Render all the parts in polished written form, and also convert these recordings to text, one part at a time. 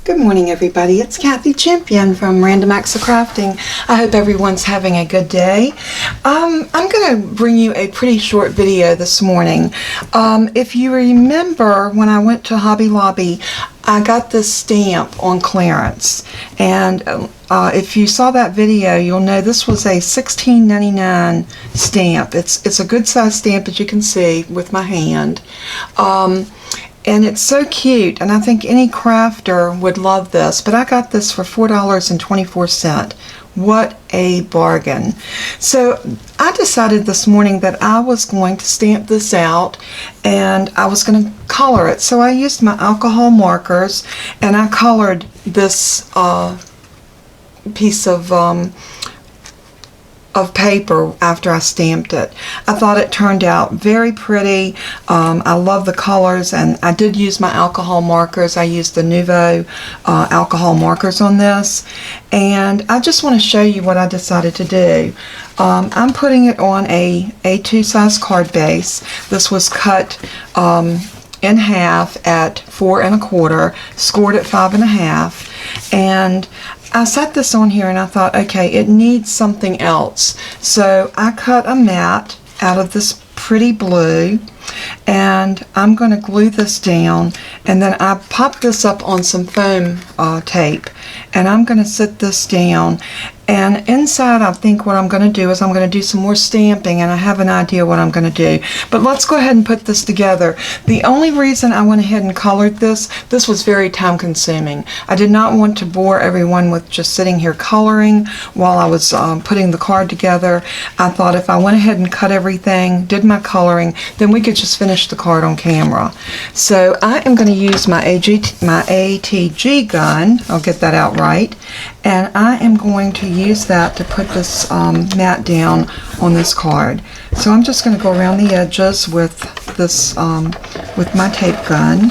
Good morning, everybody. It's Kathy Champion from Random Acts of Crafting. I hope everyone's having a good day. I'm going to bring you a pretty short video this morning. If you remember, when I went to Hobby Lobby, I got this stamp on clearance, and if you saw that video, you'll know this was a $16.99 stamp. It's a good size stamp, as you can see with my hand. And it's so cute, and I think any crafter would love this, but I got this for $4.24. What a bargain. So I decided this morning that I was going to stamp this out and I was going to color it. So I used my alcohol markers and I colored this piece of paper after I stamped it. I thought it turned out very pretty. I love the colors, and I did use my alcohol markers. I used the Nouveau alcohol markers on this, and I just want to show you what I decided to do. I'm putting it on a A2 size card base. This was cut in half at 4 1/4, scored at 5 1/2, and I set this on here and I thought, okay, it needs something else. So I cut a mat out of this pretty blue, and I'm going to glue this down, and then I pop this up on some foam tape, and I'm going to sit this down. And inside, I think what I'm going to do is I'm going to do some more stamping, and I have an idea what I'm going to do. But let's go ahead and put this together. The only reason I went ahead and colored this was very time consuming. I did not want to bore everyone with just sitting here coloring while I was putting the card together. I thought if I went ahead and cut everything, did my coloring, then we could just finish the card on camera. So I am going to use my ATG gun, I'll get that out right, and I am going to use that to put this mat down on this card. So I'm just going to go around the edges with this, with my tape gun,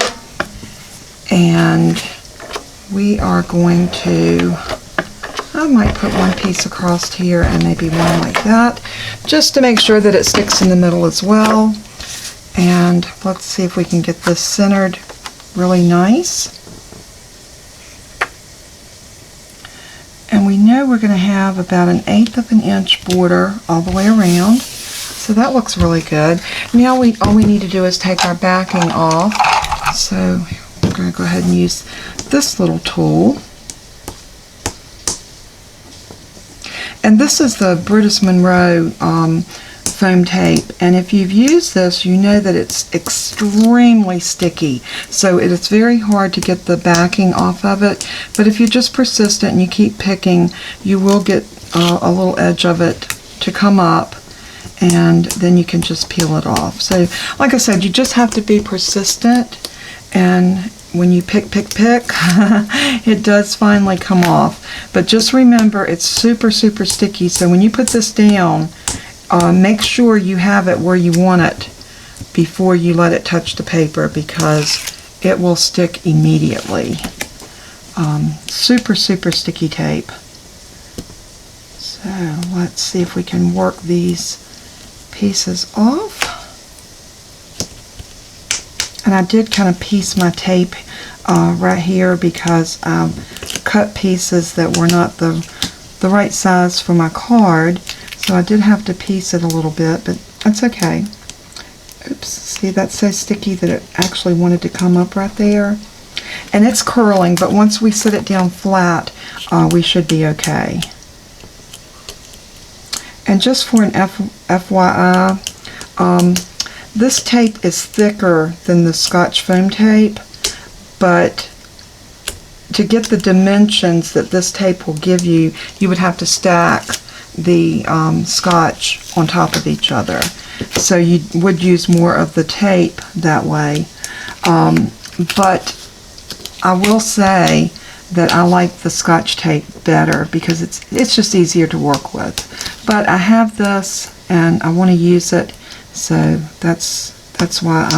and we are going to, I might put one piece across here and maybe one like that, just to make sure that it sticks in the middle as well. And let's see if we can get this centered really nice. And we know we're going to have about 1/8 of an inch border all the way around. So that looks really good. Now all we need to do is take our backing off. So we're going to go ahead and use this little tool. And this is the Brutus Monroe foam tape, and if you've used this, you know that it's extremely sticky, so it is very hard to get the backing off of it. But if you're just persistent and you keep picking, you will get a little edge of it to come up, and then you can just peel it off. So like I said, you just have to be persistent, and when you pick, it does finally come off. But just remember, it's super sticky, so when you put this down, make sure you have it where you want it before you let it touch the paper, because it will stick immediately. Super sticky tape. So let's see if we can work these pieces off. And I did kind of piece my tape right here because I cut pieces that were not the right size for my card. So I did have to piece it a little bit, but that's okay. Oops, see, that's so sticky that it actually wanted to come up right there. And it's curling, but once we sit it down flat, we should be okay. And just for an FYI, this tape is thicker than the Scotch foam tape, but to get the dimensions that this tape will give you, you would have to stack the Scotch on top of each other. So you would use more of the tape that way. But I will say that I like the Scotch tape better because it's just easier to work with. But I have this and I want to use it, so that's why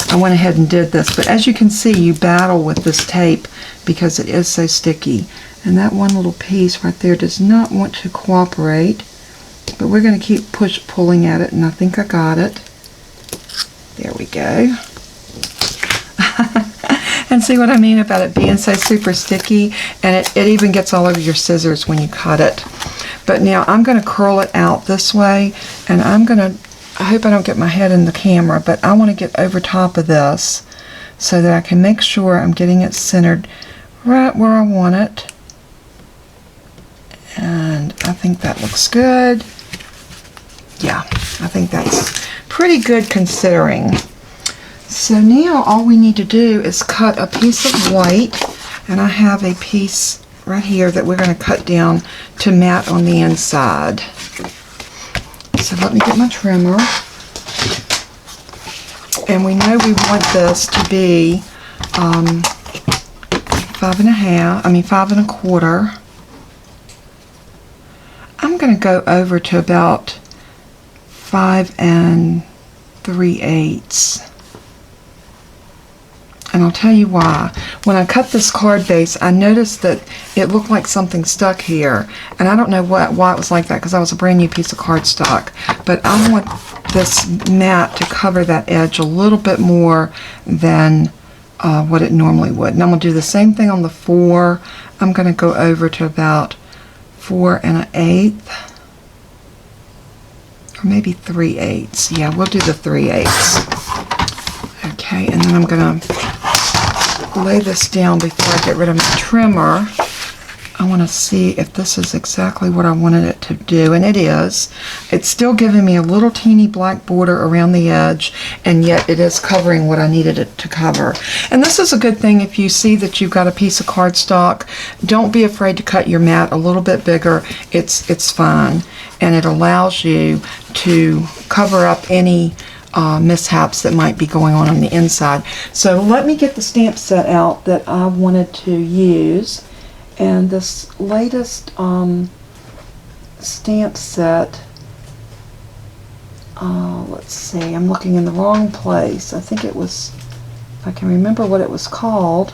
I went ahead and did this. But as you can see, you battle with this tape because it is so sticky. And that one little piece right there does not want to cooperate, but we're going to keep pulling at it, and I think I got it. There we go. And see what I mean about it being so super sticky, and it even gets all over your scissors when you cut it. But now I'm going to curl it out this way, and I hope I don't get my head in the camera, but I want to get over top of this so that I can make sure I'm getting it centered right where I want it. And I think that looks good. Yeah, I think that's pretty good considering. So now all we need to do is cut a piece of white, and I have a piece right here that we're going to cut down to mat on the inside. So let me get my trimmer. And we know we want this to be 5 1/4. I'm going to go over to about 5 3/8. And I'll tell you why. When I cut this card base, I noticed that it looked like something stuck here. And I don't know why it was like that, because that was a brand new piece of cardstock. But I want this mat to cover that edge a little bit more than what it normally would. And I'm going to do the same thing on the 4. I'm going to go over to about 4 1/8. Or maybe 3/8. Yeah, we'll do the 3/8. Okay, and then I'm going to lay this down before I get rid of my trimmer. I want to see if this is exactly what I wanted it to do, and it is. It's still giving me a little teeny black border around the edge, and yet it is covering what I needed it to cover. And this is a good thing if you see that you've got a piece of cardstock. Don't be afraid to cut your mat a little bit bigger. It's fine, and it allows you to cover up any mishaps that might be going on the inside. So let me get the stamp set out that I wanted to use. And this latest stamp set, let's see, I'm looking in the wrong place. I think it was, if I can remember what it was called.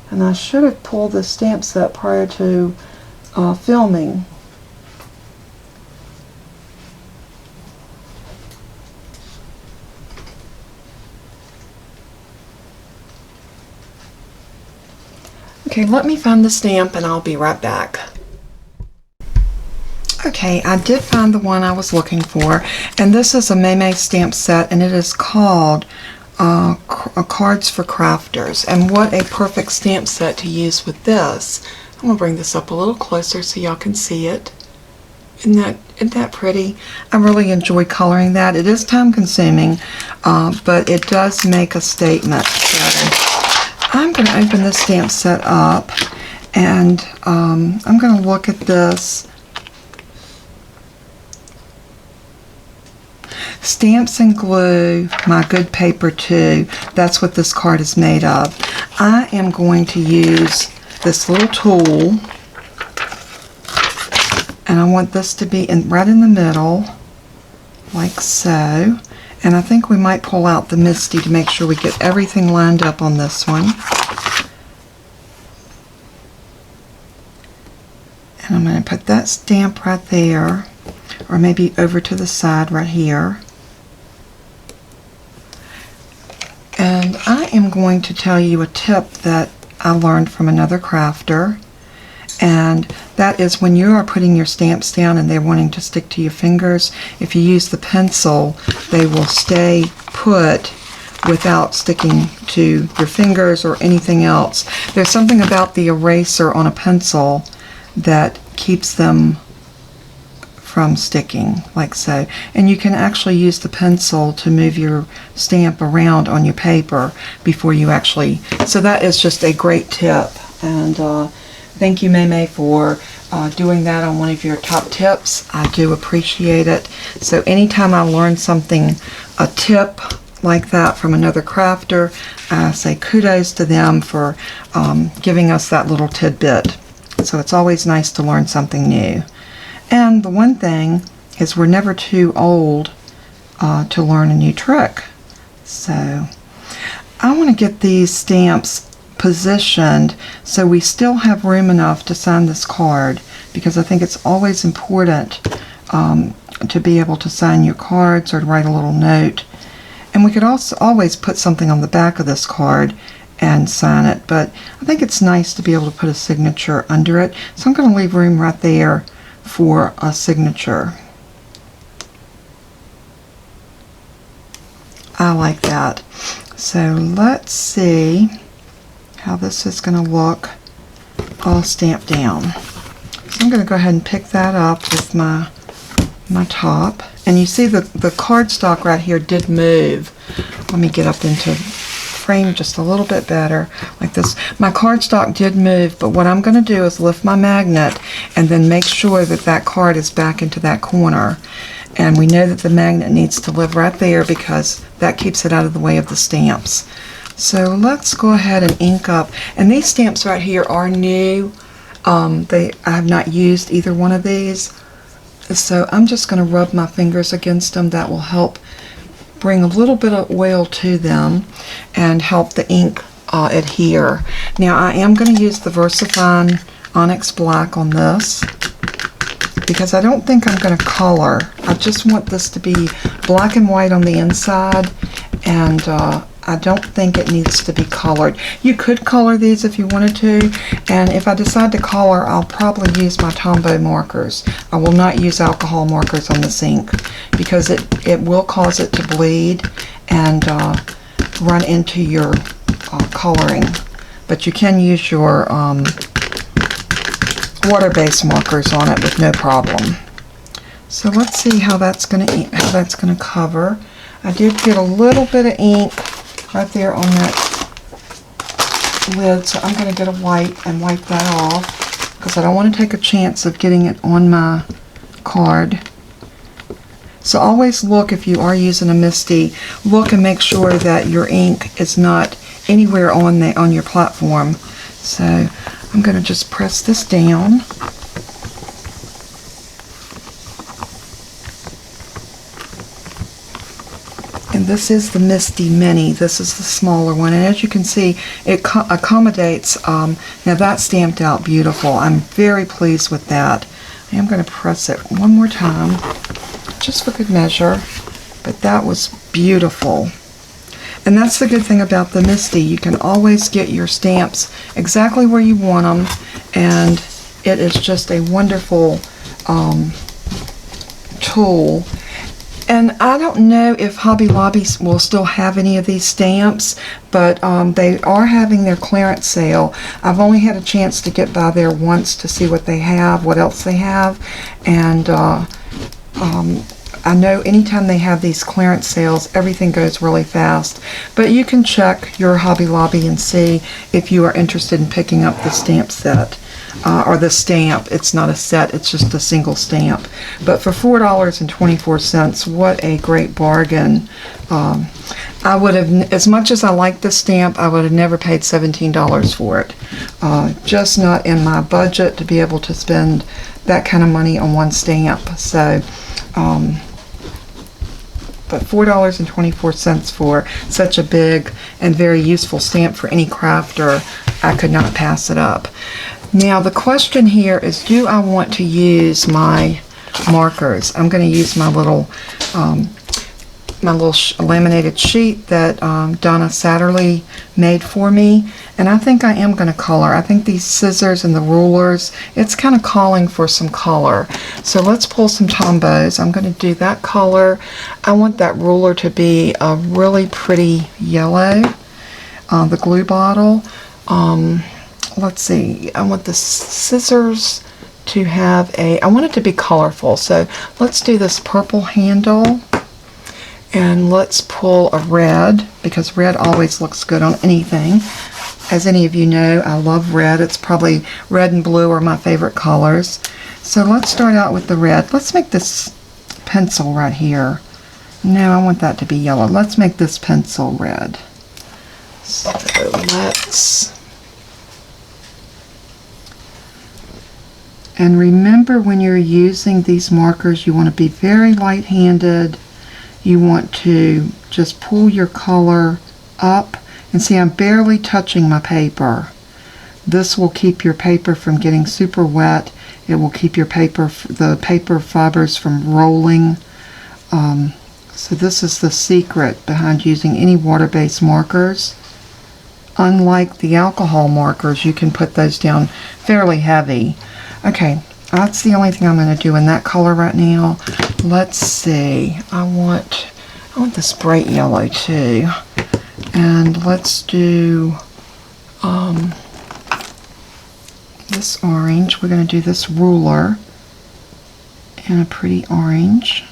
And I should have pulled this stamp set prior to filming. Okay, let me find the stamp and I'll be right back. Okay, I did find the one I was looking for, and this is a Maymay stamp set, and it is called Cards for Crafters. And what a perfect stamp set to use with this. I'm going to bring this up a little closer so y'all can see it. Isn't that pretty? I really enjoy coloring that. It is time consuming, but it does make a statement. So I'm going to open this stamp set up, and I'm going to look at this. Stamps and glue, my good paper too. That's what this card is made of. I am going to use this little tool, and I want this to be right in the middle, like so. And I think we might pull out the MISTI to make sure we get everything lined up on this one. And I'm going to put that stamp right there, or maybe over to the side right here. And I am going to tell you a tip that I learned from another crafter. And that is, when you are putting your stamps down and they're wanting to stick to your fingers, if you use the pencil, they will stay put without sticking to your fingers or anything else. There's something about the eraser on a pencil that keeps them from sticking, like so. And you can actually use the pencil to move your stamp around on your paper before you actually, so that is just a great tip. And thank you, Maymay, for doing that on one of your top tips. I do appreciate it. So anytime I learn something, a tip like that from another crafter, I say kudos to them for giving us that little tidbit. So it's always nice to learn something new. And the one thing is, we're never too old to learn a new trick. So I want to get these stamps positioned so we still have room enough to sign this card, because I think it's always important to be able to sign your cards or to write a little note. And we could also always put something on the back of this card and sign it, but I think it's nice to be able to put a signature under it. So I'm going to leave room right there for a signature. I like that. So let's see how this is going to look all stamped down. So I'm going to go ahead and pick that up with my top. And you see the cardstock right here did move. Let me get up into frame just a little bit better, like this. My cardstock did move, but what I'm going to do is lift my magnet and then make sure that that card is back into that corner. And we know that the magnet needs to live right there because that keeps it out of the way of the stamps. So let's go ahead and ink up. And these stamps right here are new. I have not used either one of these. So I'm just going to rub my fingers against them. That will help bring a little bit of oil to them and help the ink adhere. Now I am going to use the VersaFine Onyx Black on this because I don't think I'm going to color. I just want this to be black and white on the inside, and I don't think it needs to be colored. You could color these if you wanted to, and if I decide to color, I'll probably use my Tombow markers. I will not use alcohol markers on this ink because it will cause it to bleed and run into your coloring. But you can use your water-based markers on it with no problem. So let's see how that's going to cover. I did get a little bit of ink right there on that lid, so I'm going to get a wipe and wipe that off because I don't want to take a chance of getting it on my card. So always look, if you are using a MISTI, look and make sure that your ink is not anywhere on your platform. So I'm going to just press this down. And this is the MISTI Mini. This is the smaller one, and as you can see, it accommodates. Now that's stamped out beautiful. I'm very pleased with that. I am going to press it one more time, just for good measure. But that was beautiful. And that's the good thing about the MISTI. You can always get your stamps exactly where you want them, and it is just a wonderful tool. And I don't know if Hobby Lobby will still have any of these stamps, but they are having their clearance sale. I've only had a chance to get by there once to see what they have, what else they have, and I know anytime they have these clearance sales, everything goes really fast. But you can check your Hobby Lobby and see if you are interested in picking up the stamp set. Or the stamp. It's not a set, it's just a single stamp. But for $4.24, what a great bargain. I would have, as much as I like this stamp, I would have never paid $17 for it. Just not in my budget to be able to spend that kind of money on one stamp. So, but $4.24 for such a big and very useful stamp for any crafter, I could not pass it up. Now the question here is, do I want to use my markers? I'm going to use my little laminated sheet that Donna Satterley made for me, and I think I am going to color. I think these scissors and the rulers, it's kind of calling for some color. So let's pull some Tombows. I'm going to do that color. I want that ruler to be a really pretty yellow, the glue bottle. Let's see, I want the scissors to have I want it to be colorful, so let's do this purple handle, and let's pull a red, because red always looks good on anything. As any of you know, I love red. It's probably red and blue are my favorite colors. So let's start out with the red. Let's make this pencil right here. No, I want that to be yellow. Let's make this pencil red. So let's... And remember, when you're using these markers, you want to be very light-handed. You want to just pull your color up. And see, I'm barely touching my paper. This will keep your paper from getting super wet. It will keep your paper, the paper fibers from rolling. So So this is the secret behind using any water-based markers. Unlike the alcohol markers, you can put those down fairly heavy. Okay, that's the only thing I'm going to do in that color right now. Let's see. I want this bright yellow too. And let's do this orange. We're going to do this ruler in a pretty orange.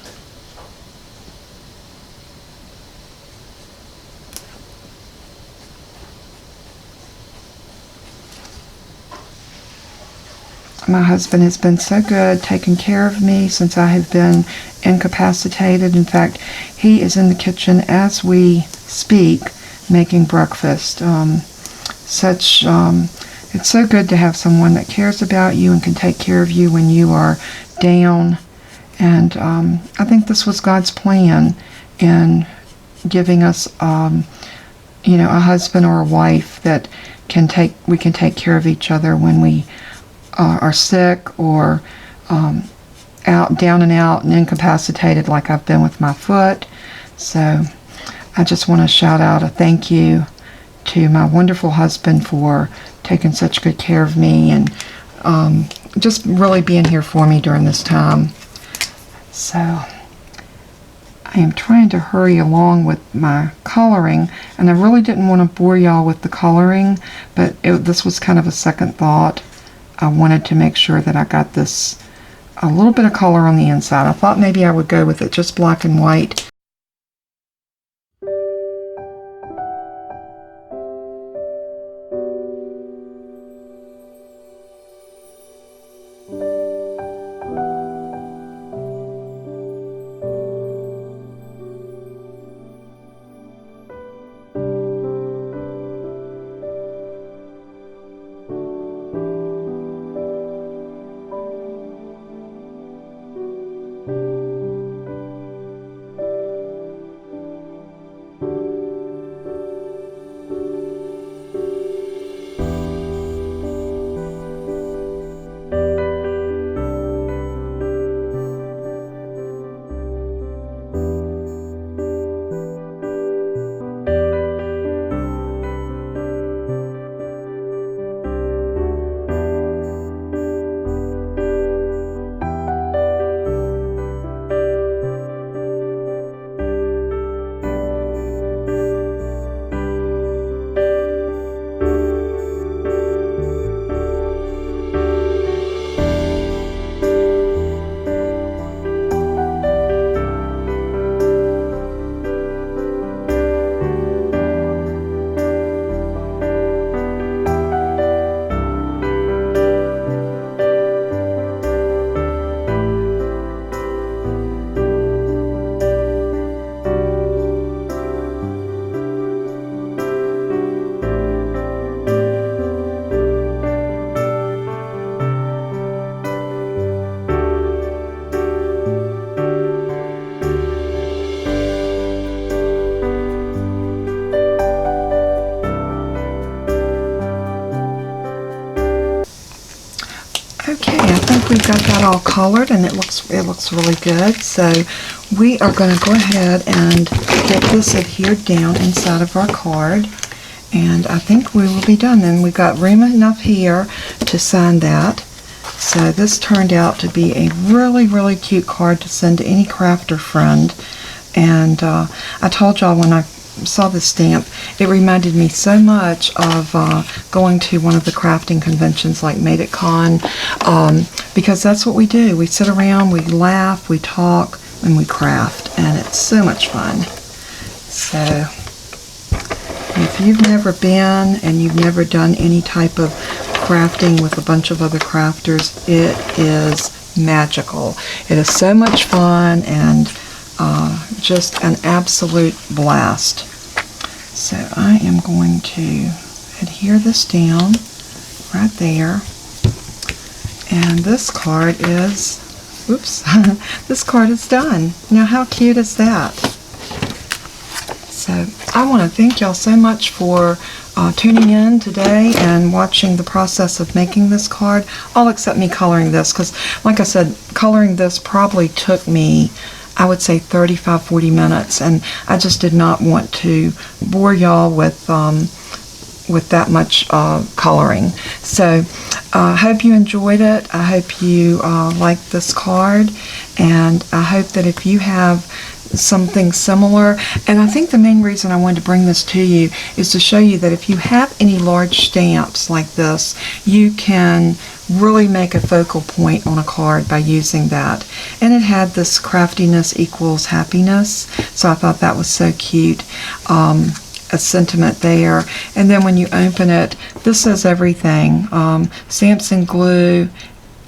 My husband has been so good taking care of me since I have been incapacitated. In fact, he is in the kitchen as we speak making breakfast. It's so good to have someone that cares about you and can take care of you when you are down. And I think this was God's plan in giving us, a husband or a wife that we can take care of each other when we are sick or down and out and incapacitated like I've been with my foot. So I just want to shout out a thank you to my wonderful husband for taking such good care of me and just really being here for me during this time. So I am trying to hurry along with my coloring, and I really didn't want to bore y'all with the coloring, but this was kind of a second thought. I wanted to make sure that I got this a little bit of color on the inside. I thought maybe I would go with it just black and white. Okay, I think we've got that all colored and it looks really good. So we are going to go ahead and get this adhered down inside of our card, and I think we will be done. Then we've got room enough here to sign that. So this turned out to be a really cute card to send to any crafter friend. And I told y'all when I saw the stamp, it reminded me so much of going to one of the crafting conventions like Made It Con, because that's what we do. We sit around, we laugh, we talk, and we craft, and it's so much fun. So if you've never been and you've never done any type of crafting with a bunch of other crafters, it is magical. It is so much fun and just an absolute blast. So I am going to adhere this down right there. And this card is, oops, this card is done. Now how cute is that? So I want to thank y'all so much for tuning in today and watching the process of making this card, all except me coloring this, because like I said, coloring this probably took me I would say 35-40 minutes, and I just did not want to bore y'all with that much coloring. So I hope you enjoyed it. I hope you liked this card, and I hope that if you have something similar, and I think the main reason I wanted to bring this to you is to show you that if you have any large stamps like this, you can really make a focal point on a card by using that. And it had this craftiness equals happiness, so I thought that was so cute. A sentiment there. And then when you open it, this says everything. Stamps and glue,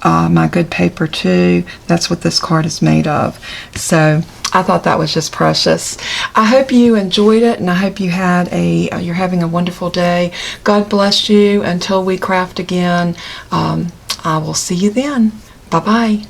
my good paper too. That's what this card is made of. So I thought that was just precious. I hope you enjoyed it, and I hope you had you're having a wonderful day. God bless you until we craft again. I will see you then. Bye-bye.